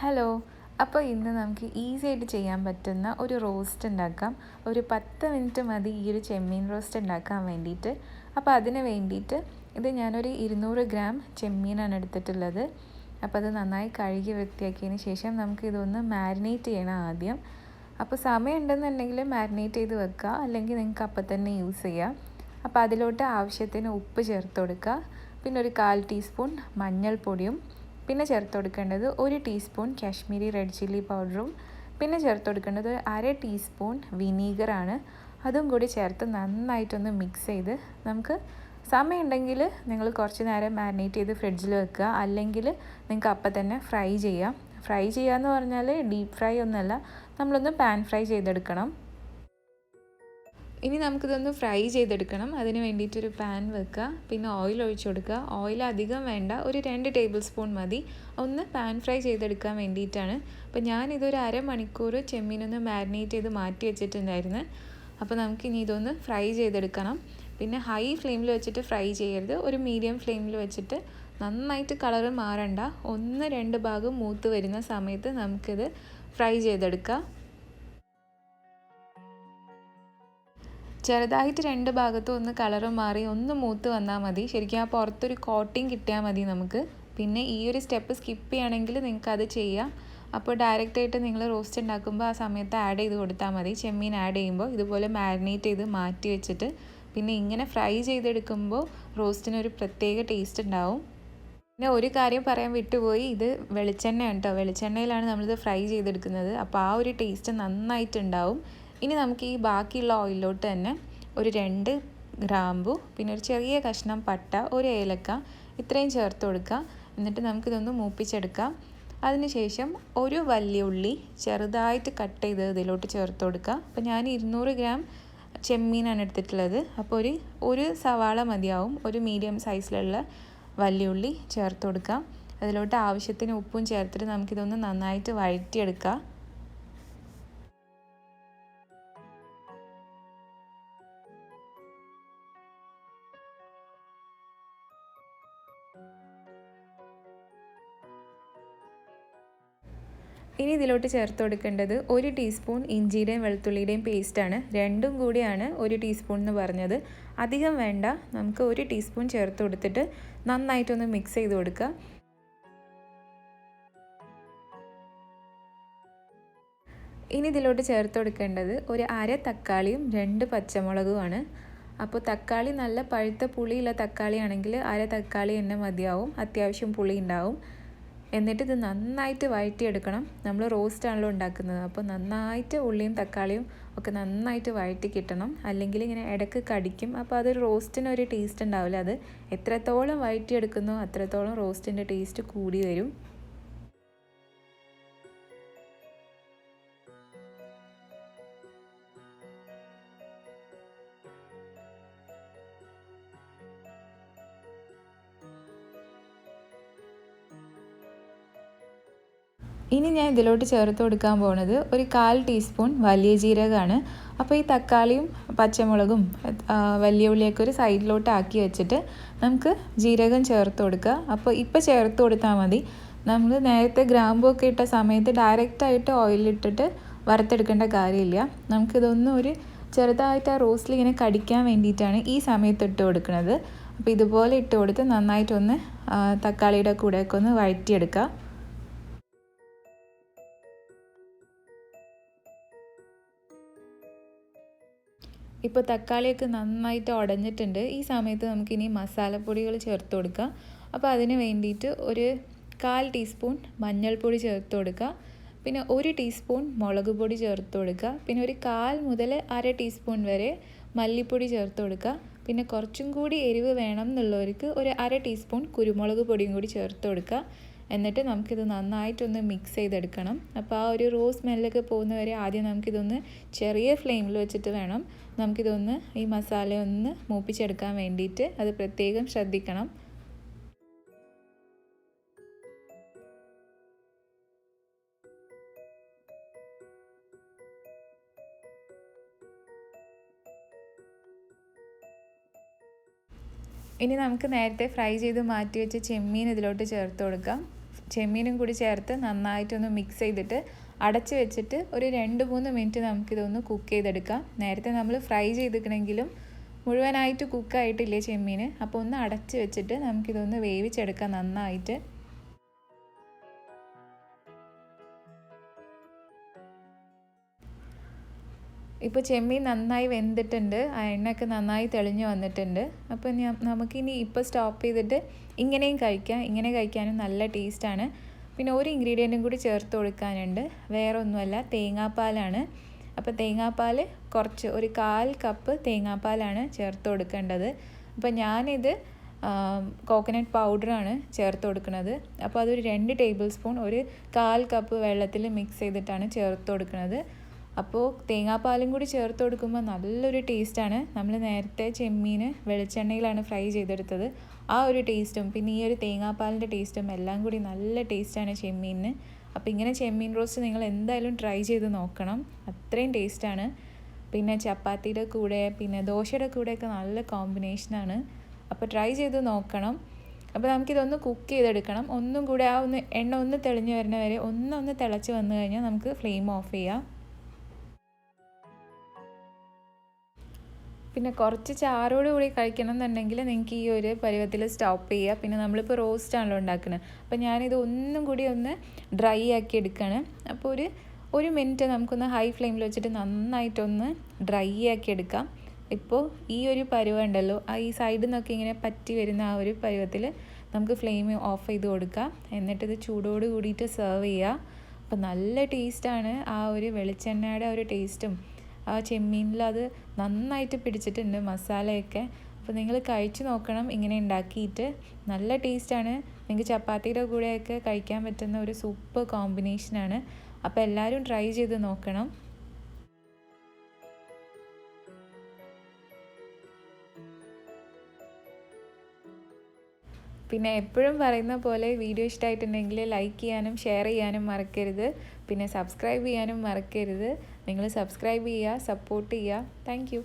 Hello. അപ്പോൾ ഇന്ന് നമുക്ക് ഈസി ആയിട്ട് ചെയ്യാൻ പറ്റുന്ന ഒരു റോസ്റ്റ് ഉണ്ടാക്കാം. ഒരു 10 മിനിറ്റ് മതി ഈ ഒരു ചെമ്മീൻ റോസ്റ്റ് ഉണ്ടാക്കാൻ വേണ്ടിയിട്ട്. അപ്പോൾ അതിന് വേണ്ടിയിട്ട് ഇത് ഞാനൊരു 200 ഗ്രാം ചെമ്മീനാണ് എടുത്തിട്ടുള്ളത്. അപ്പോൾ അത് നന്നായി കഴുകി വൃത്തിയാക്കിയതിന് ശേഷം നമുക്ക് ഇതൊന്ന് മാരിനേറ്റ് ചെയ്യണം ആദ്യം. അപ്പോൾ സമയം ഉണ്ടെന്നുണ്ടെങ്കിൽ മാരിനേറ്റ് ചെയ്ത് വെക്കുക, അല്ലെങ്കിൽ നിങ്ങൾക്ക് അപ്പം തന്നെ യൂസ് ചെയ്യാം. അപ്പോൾ അതിലോട്ട് ആവശ്യത്തിന് ഉപ്പ് ചേർത്ത് കൊടുക്കുക. പിന്നെ ഒരു 1/4 ടീസ്പൂൺ മഞ്ഞൾപ്പൊടിയും, പിന്നെ ചേർത്ത് കൊടുക്കേണ്ടത് 1 ടീസ്പൂൺ കാശ്മീരി റെഡ് ചില്ലി പൗഡറും, പിന്നെ ചേർത്ത് കൊടുക്കേണ്ടത് 1/2 ടീസ്പൂൺ വിനീഗറാണ്. അതും കൂടി ചേർത്ത് നന്നായിട്ടൊന്ന് മിക്സ് ചെയ്ത് നമുക്ക് സമയമുണ്ടെങ്കിൽ നിങ്ങൾ കുറച്ച് നേരം മാരിനേറ്റ് ചെയ്ത് ഫ്രിഡ്ജിൽ വെക്കുക, അല്ലെങ്കിൽ നിങ്ങൾക്ക് അപ്പം തന്നെ ഫ്രൈ ചെയ്യാം. ഫ്രൈ ചെയ്യാമെന്ന് പറഞ്ഞാൽ ഡീപ്പ് ഫ്രൈ ഒന്നുമല്ല, നമ്മളൊന്ന് പാൻ ഫ്രൈ ചെയ്തെടുക്കണം. ഇനി നമുക്കിതൊന്ന് ഫ്രൈ ചെയ്തെടുക്കണം. അതിന് വേണ്ടിയിട്ടൊരു പാൻ വെക്കുക, പിന്നെ ഓയിൽ ഒഴിച്ച് കൊടുക്കുക. ഓയിൽ അധികം വേണ്ട, ഒരു 2 ടേബിൾ സ്പൂൺ മതി. ഒന്ന് പാൻ ഫ്രൈ ചെയ്തെടുക്കാൻ വേണ്ടിയിട്ടാണ്. അപ്പോൾ ഞാനിതൊരു അരമണിക്കൂർ ചെമ്മീനൊന്ന് മാരിനേറ്റ് ചെയ്ത് മാറ്റി വെച്ചിട്ടുണ്ടായിരുന്നു. അപ്പോൾ നമുക്കിനി ഇതൊന്ന് ഫ്രൈ ചെയ്തെടുക്കണം. പിന്നെ ഹൈ ഫ്ലെയിമിൽ വെച്ചിട്ട് ഫ്രൈ ചെയ്യരുത്, ഒരു മീഡിയം ഫ്ലെയിമിൽ വെച്ചിട്ട് നന്നായിട്ട് കളറ് മാറണ്ട, 1-2 ഭാഗം മൂത്ത് വരുന്ന സമയത്ത് നമുക്കിത് ഫ്രൈ ചെയ്തെടുക്കാം. ചെറുതായിട്ട് 2 ഭാഗത്തും ഒന്ന് കളറ് മാറി ഒന്ന് മൂത്ത് വന്നാൽ മതി. ശരിക്കും ആ പുറത്തൊരു കോട്ടിങ് കിട്ടിയാൽ മതി നമുക്ക്. പിന്നെ ഈ ഒരു സ്റ്റെപ്പ് സ്കിപ്പ് ചെയ്യണമെങ്കിൽ നിങ്ങൾക്ക് അത് ചെയ്യാം. അപ്പോൾ ഡയറക്റ്റായിട്ട് നിങ്ങൾ റോസ്റ്റ് ഉണ്ടാക്കുമ്പോൾ ആ സമയത്ത് ആഡ് ചെയ്ത് കൊടുത്താൽ മതി. ചെമ്മീൻ ആഡ് ചെയ്യുമ്പോൾ ഇതുപോലെ മാരിനേറ്റ് ചെയ്ത് മാറ്റി വെച്ചിട്ട് പിന്നെ ഇങ്ങനെ ഫ്രൈ ചെയ്തെടുക്കുമ്പോൾ റോസ്റ്റിനൊരു പ്രത്യേക ടേസ്റ്റ് ഉണ്ടാവും. പിന്നെ ഒരു കാര്യം പറയാൻ വിട്ടുപോയി, ഇത് വെളിച്ചെണ്ണയാണ് കേട്ടോ. വെളിച്ചെണ്ണയിലാണ് നമ്മളിത് ഫ്രൈ ചെയ്തെടുക്കുന്നത്. അപ്പോൾ ആ ഒരു ടേസ്റ്റ് നന്നായിട്ടുണ്ടാവും. ഇനി നമുക്ക് ഈ ബാക്കിയുള്ള ഓയിലോട്ട് തന്നെ ഒരു 2 ഗ്രാമ്പു, പിന്നെ ഒരു ചെറിയ കഷ്ണം പട്ട, ഒരു ഏലക്ക, ഇത്രയും ചേർത്ത് കൊടുക്കുക. എന്നിട്ട് നമുക്കിതൊന്ന് മൂപ്പിച്ചെടുക്കാം. അതിനുശേഷം ഒരു വലിയ ഉള്ളി ചെറുതായിട്ട് കട്ട് ചെയ്ത് ഇതിലോട്ട് ചേർത്ത് കൊടുക്കുക. അപ്പോൾ ഞാൻ 200 ഗ്രാം ചെമ്മീനാണ് എടുത്തിട്ടുള്ളത്. അപ്പോൾ ഒരു സവാള മതിയാവും. ഒരു മീഡിയം സൈസിലുള്ള വലിയ ഉള്ളി ചേർത്ത് കൊടുക്കുക. അതിലോട്ട് ആവശ്യത്തിന് ഉപ്പും ചേർത്തിട്ട് നമുക്കിതൊന്ന് നന്നായിട്ട് വഴറ്റിയെടുക്കാം. ഇനി ഇതിലോട്ട് ചേർത്ത് കൊടുക്കേണ്ടത് 1 ടീസ്പൂൺ ഇഞ്ചിയുടെയും വെളുത്തുള്ളിയുടെയും പേസ്റ്റാണ്. രണ്ടും കൂടിയാണ് 1 ടീസ്പൂൺ എന്ന് പറഞ്ഞത്. അധികം വേണ്ട, നമുക്ക് 1 ടീസ്പൂൺ ചേർത്ത് കൊടുത്തിട്ട് നന്നായിട്ടൊന്ന് മിക്സ് ചെയ്ത് കൊടുക്കുക. ഇനി ഇതിലോട്ട് ചേർത്ത് കൊടുക്കേണ്ടത് ഒരു 1/2 തക്കാളിയും 2 പച്ചമുളകുമാണ്. അപ്പോൾ തക്കാളി നല്ല പഴുത്ത പുളിയുള്ള തക്കാളിയാണെങ്കിൽ 1/2 തക്കാളി തന്നെ മതിയാവും, അത്യാവശ്യം പുളി ഉണ്ടാവും. എന്നിട്ട് ഇത് നന്നായിട്ട് വഴറ്റിയെടുക്കണം. നമ്മൾ റോസ്റ്റാണല്ലോ ഉണ്ടാക്കുന്നത്, അപ്പോൾ നന്നായിട്ട് ഉള്ളിയും തക്കാളിയും ഒക്കെ നന്നായിട്ട് വഴറ്റി കിട്ടണം, അല്ലെങ്കിൽ ഇങ്ങനെ ഇടയ്ക്ക് കടിക്കും. അപ്പോൾ അതൊരു റോസ്റ്റിനൊരു ടേസ്റ്റ് ഉണ്ടാവില്ല. അത് എത്രത്തോളം വഴറ്റിയെടുക്കുന്നോ അത്രത്തോളം റോസ്റ്റിൻ്റെ ടേസ്റ്റ് കൂടി വരും. ഇനി ഞാൻ ഇതിലോട്ട് ചേർത്ത് കൊടുക്കാൻ പോകുന്നത് ഒരു 1/4 ടീസ്പൂൺ വലിയ ജീരകമാണ്. അപ്പോൾ ഈ തക്കാളിയും പച്ചമുളകും വലിയ ഉള്ളിയൊക്കെ ഒരു സൈഡിലോട്ട് ആക്കി വെച്ചിട്ട് നമുക്ക് ജീരകം ചേർത്ത് കൊടുക്കുക. അപ്പോൾ ഇപ്പോൾ ചേർത്ത് കൊടുത്താൽ മതി. നമ്മൾ നേരത്തെ ഗ്രാമ്പുമൊക്കെ ഇട്ട സമയത്ത് ഡയറക്റ്റായിട്ട് ഓയിലിട്ടിട്ട് വറുത്തെടുക്കേണ്ട കാര്യമില്ല. നമുക്കിതൊന്നും ഒരു ചെറുതായിട്ട് ആ റോസ്റ്റിൽ ഇങ്ങനെ കടിക്കാൻ വേണ്ടിയിട്ടാണ് ഈ സമയത്ത് ഇട്ട് കൊടുക്കുന്നത്. അപ്പോൾ ഇതുപോലെ ഇട്ട് കൊടുത്ത് നന്നായിട്ടൊന്ന് തക്കാളിയുടെ കൂടെയൊക്കെ ഒന്ന് വഴറ്റിയെടുക്കുക. ഇപ്പോൾ തക്കാളിയൊക്കെ നന്നായിട്ട് ഉടഞ്ഞിട്ടുണ്ട്. ഈ സമയത്ത് നമുക്കിനി മസാലപ്പൊടികൾ ചേർത്ത് കൊടുക്കാം. അപ്പോൾ അതിന് വേണ്ടിയിട്ട് ഒരു 1/4 ടീസ്പൂൺ മഞ്ഞൾപ്പൊടി ചേർത്ത് കൊടുക്കുക. പിന്നെ 1 ടീസ്പൂൺ മുളക് പൊടി ചേർത്ത് കൊടുക്കുക. പിന്നെ ഒരു 1/4 മുതൽ 1/2 ടീസ്പൂൺ വരെ മല്ലിപ്പൊടി ചേർത്ത് കൊടുക്കുക. പിന്നെ കുറച്ചും കൂടി എരിവ് വേണം എന്നുള്ളവർക്ക് ഒരു 1/2 ടീസ്പൂൺ കുരുമുളക് പൊടിയും കൂടി ചേർത്ത് കൊടുക്കുക. എന്നിട്ട് നമുക്കിത് നന്നായിട്ടൊന്ന് മിക്സ് ചെയ്തെടുക്കണം. അപ്പോൾ ആ ഒരു റോസ് സ്മെല്ലൊക്കെ പോകുന്നവരെ ആദ്യം നമുക്കിതൊന്ന് ചെറിയ ഫ്ലെയിമിൽ വെച്ചിട്ട് വേണം നമുക്കിതൊന്ന് ഈ മസാല ഒന്ന് മൂപ്പിച്ചെടുക്കാൻ വേണ്ടിയിട്ട്. അത് പ്രത്യേകം ശ്രദ്ധിക്കണം. ഇനി നമുക്ക് നേരത്തെ ഫ്രൈ ചെയ്ത് മാറ്റി വെച്ച ചെമ്മീൻ ഇതിലോട്ട് ചേർത്ത് കൊടുക്കാം. ചെമ്മീനും കൂടി ചേർത്ത് നന്നായിട്ടൊന്ന് മിക്സ് ചെയ്തിട്ട് അടച്ച് വെച്ചിട്ട് ഒരു 2-3 മിനിറ്റ് നമുക്കിതൊന്ന് കുക്ക് ചെയ്തെടുക്കാം. നേരത്തെ നമ്മൾ ഫ്രൈ ചെയ്തിട്ടുണ്ടെങ്കിലും മുഴുവനായിട്ട് കുക്കായിട്ടില്ലേ ചെമ്മീൻ, അപ്പോൾ ഒന്ന് അടച്ച് വെച്ചിട്ട് നമുക്കിതൊന്ന് വേവിച്ചെടുക്കാം നന്നായിട്ട്. ഇപ്പോൾ ചെമ്മീൻ നന്നായി വെന്തിട്ടുണ്ട്, ആ എണ്ണയൊക്കെ നന്നായി തെളിഞ്ഞ് വന്നിട്ടുണ്ട്. അപ്പോൾ നമുക്കിനി ഇപ്പോൾ സ്റ്റോപ്പ് ചെയ്തിട്ട് ഇങ്ങനെയും കഴിക്കാം. ഇങ്ങനെ കഴിക്കാനും നല്ല ടേസ്റ്റാണ്. പിന്നെ ഒരു ഇൻഗ്രീഡിയൻറ്റും കൂടി ചേർത്ത് കൊടുക്കാനുണ്ട്. വേറെ ഒന്നുമല്ല, തേങ്ങാപ്പാലാണ്. അപ്പോൾ തേങ്ങാപ്പാൽ കുറച്ച് ഒരു 1/4 കപ്പ് തേങ്ങാപ്പാലാണ് ചേർത്ത് കൊടുക്കേണ്ടത്. അപ്പോൾ ഞാനിത് കോക്കനട്ട് പൗഡറാണ് ചേർത്ത് കൊടുക്കുന്നത്. അപ്പോൾ അതൊരു 2 ടേബിൾ സ്പൂൺ ഒരു 1/4 കപ്പ് വെള്ളത്തിൽ മിക്സ് ചെയ്തിട്ടാണ് ചേർത്ത് കൊടുക്കുന്നത്. അപ്പോൾ തേങ്ങാപ്പാലും കൂടി ചേർത്ത് കൊടുക്കുമ്പോൾ നല്ലൊരു ടേസ്റ്റാണ്. നമ്മൾ നേരത്തെ ചെമ്മീൻ വെളിച്ചെണ്ണയിലാണ് ഫ്രൈ ചെയ്തെടുത്തത്, ആ ഒരു ടേസ്റ്റും പിന്നെ ഈ ഒരു തേങ്ങാപ്പാലിൻ്റെ ടേസ്റ്റും എല്ലാം കൂടി നല്ല ടേസ്റ്റാണ് ചെമ്മീനിന്. അപ്പോൾ ഇങ്ങനെ ചെമ്മീൻ റോസ്റ്റ് നിങ്ങൾ എന്തായാലും ട്രൈ ചെയ്ത് നോക്കണം, അത്രയും ടേസ്റ്റാണ്. പിന്നെ ചപ്പാത്തിയുടെ കൂടെ പിന്നെ ദോശയുടെ കൂടെയൊക്കെ നല്ല കോമ്പിനേഷനാണ്. അപ്പോൾ ട്രൈ ചെയ്ത് നോക്കണം. അപ്പോൾ നമുക്കിതൊന്ന് കുക്ക് ചെയ്തെടുക്കണം. ഒന്നും കൂടെ ആ എണ്ണ ഒന്ന് തെളിഞ്ഞ് വരുന്ന വരെ ഒന്ന് തിളച്ച് വന്നു കഴിഞ്ഞാൽ നമുക്ക് ഫ്ലെയിം ഓഫ് ചെയ്യാം. പിന്നെ കുറച്ച് ചാറോട് കൂടി കഴിക്കണം എന്നുണ്ടെങ്കിൽ നിങ്ങൾക്ക് ഈ ഒരു പരുവത്തിൽ സ്റ്റോപ്പ് ചെയ്യുക. പിന്നെ നമ്മളിപ്പോൾ റോസ്റ്റാണല്ലോ ഉണ്ടാക്കുന്നത്, അപ്പോൾ ഞാനിത് ഒന്നും കൂടി ഒന്ന് ഡ്രൈ ആക്കി എടുക്കുകയാണ്. അപ്പോൾ ഒരു മിനിറ്റ് നമുക്കൊന്ന് ഹൈ ഫ്ലെയിമിൽ വെച്ചിട്ട് നന്നായിട്ടൊന്ന് ഡ്രൈ ആക്കി എടുക്കാം. ഇപ്പോൾ ഈ ഒരു പരുവം ഉണ്ടല്ലോ, ഈ സൈഡിൽ നിന്നൊക്കെ ഇങ്ങനെ പറ്റി വരുന്ന ആ ഒരു പരുവത്തിൽ നമുക്ക് ഫ്ലെയിം ഓഫ് ചെയ്ത് കൊടുക്കാം. എന്നിട്ടിത് ചൂടോട് കൂടിയിട്ട് സെർവ് ചെയ്യുക. അപ്പോൾ നല്ല ടേസ്റ്റാണ്. ആ ഒരു വെളിച്ചെണ്ണയുടെ ഒരു ടേസ്റ്റും ആ ചെമ്മീനിൽ അത് നന്നായിട്ട് പിടിച്ചിട്ടുണ്ട് മസാലയൊക്കെ. അപ്പോൾ നിങ്ങൾ കഴിച്ച് നോക്കണം ഇങ്ങനെ ഉണ്ടാക്കിയിട്ട്, നല്ല ടേസ്റ്റാണ്. നിങ്ങൾക്ക് ചപ്പാത്തിയുടെ കൂടെയൊക്കെ കഴിക്കാൻ പറ്റുന്ന ഒരു സൂപ്പർ കോമ്പിനേഷനാണ്. അപ്പോൾ എല്ലാവരും ട്രൈ ചെയ്ത് നോക്കണം. പിന്നെ എപ്പോഴും പറയുന്ന പോലെ വീഡിയോ ഇഷ്ടമായിട്ടുണ്ടെങ്കിൽ ലൈക്ക് ചെയ്യാനും ഷെയർ ചെയ്യാനും മറക്കരുത്. പിന്നെ സബ്സ്ക്രൈബ് ചെയ്യാനും മറക്കരുത്. നിങ്ങൾ സബ്സ്ക്രൈബ് ചെയ്യുക, സപ്പോർട്ട് ചെയ്യുക. താങ്ക്